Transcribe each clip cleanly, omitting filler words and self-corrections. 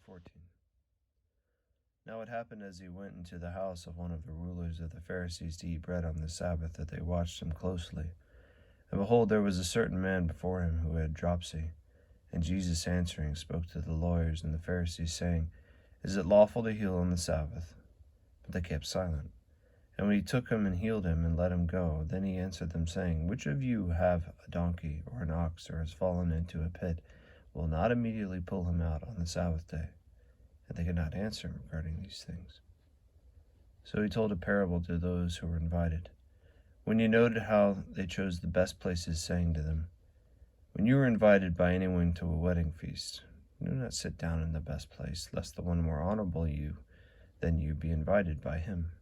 14. Now it happened as he went into the house of one of the rulers of the Pharisees to eat bread on the Sabbath that they watched him closely. And behold, there was a certain man before him who had dropsy. And Jesus answering spoke to the lawyers and the Pharisees, saying, Is it lawful to heal on the Sabbath? But they kept silent. And when he took him and healed him and let him go, then he answered them, saying, Which of you have a donkey or an ox or has fallen into a pit, will not immediately pull him out on the Sabbath day? And they could not answer him regarding these things. So he told a parable to those who were invited. When he noted how they chose the best places, saying to them, When you are invited by anyone to a wedding feast, do not sit down in the best place, lest the one more honorable than you be invited by him.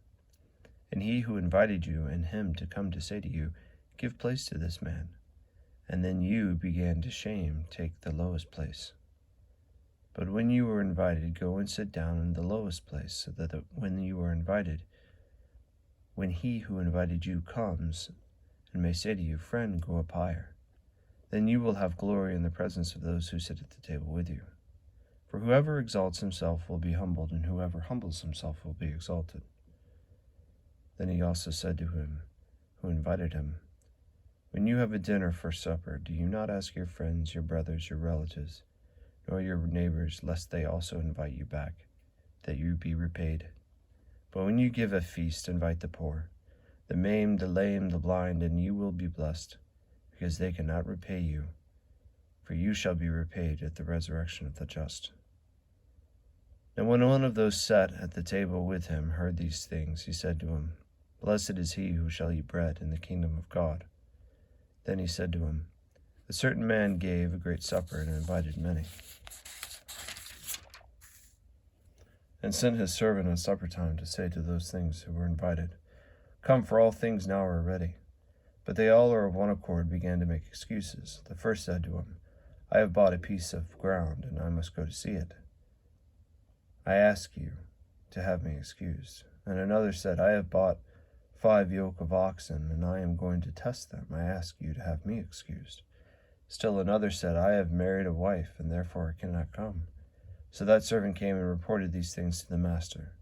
And he who invited you and him to come to say to you, Give place to this man. And then you began to shame, take the lowest place. But when you are invited, go and sit down in the lowest place, so that when you are invited, when he who invited you comes and may say to you, Friend, go up higher, then you will have glory in the presence of those who sit at the table with you. For whoever exalts himself will be humbled, and whoever humbles himself will be exalted. Then he also said to him who invited him, When you have a dinner for supper, do you not ask your friends, your brothers, your relatives, nor your neighbors, lest they also invite you back, that you be repaid? But when you give a feast, invite the poor, the maimed, the lame, the blind, and you will be blessed, because they cannot repay you, for you shall be repaid at the resurrection of the just. Now when one of those sat at the table with him heard these things, he said to him, Blessed is he who shall eat bread in the kingdom of God. Then he said to him, A certain man gave a great supper and invited many, and sent his servant at supper time to say to those things who were invited, Come, for all things now are ready. But they all of one accord began to make excuses. The first said to him, I have bought a piece of ground, and I must go to see it. I ask you to have me excused. And another said, I have bought 5 yoke of oxen, and I am going to test them. I ask you to have me excused. Still another said, I have married a wife, and therefore I cannot come. So that servant came and reported these things to the master.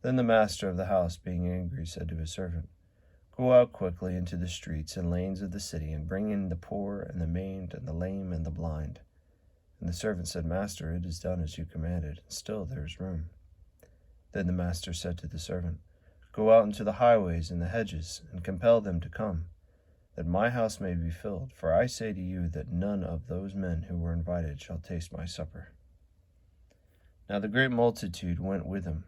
Then the master of the house, being angry, said to his servant, Go out quickly into the streets and lanes of the city, and bring in the poor, and the maimed, and the lame, and the blind. And the servant said, Master, it is done as you commanded, and still there is room. Then the master said to the servant, Go out into the highways and the hedges, and compel them to come, that my house may be filled. For I say to you that none of those men who were invited shall taste my supper. Now the great multitude went with him,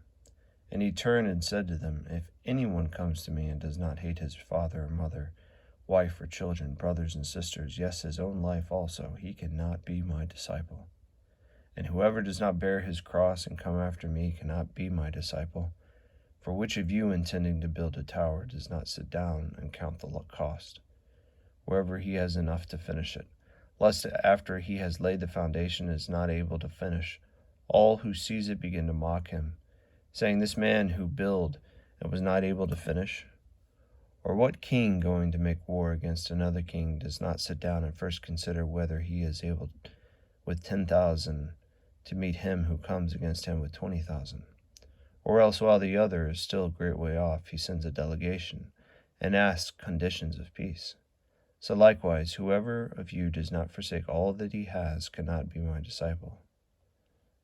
and he turned and said to them, If anyone comes to me and does not hate his father or mother, wife or children, brothers and sisters, yes, his own life also, he cannot be my disciple. And whoever does not bear his cross and come after me cannot be my disciple. For which of you, intending to build a tower, does not sit down and count the cost, wherever he has enough to finish it, lest after he has laid the foundation is not able to finish, all who sees it begin to mock him, saying, This man who built and was not able to finish? Or what king going to make war against another king does not sit down and first consider whether he is able with 10,000 to meet him who comes against him with 20,000? Or else while the other is still a great way off, he sends a delegation and asks conditions of peace. So likewise, whoever of you does not forsake all that he has cannot be my disciple.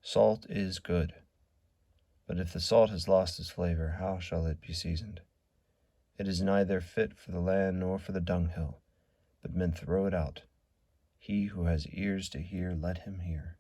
Salt is good, but if the salt has lost its flavor, how shall it be seasoned? It is neither fit for the land nor for the dunghill, but men throw it out. He who has ears to hear, let him hear.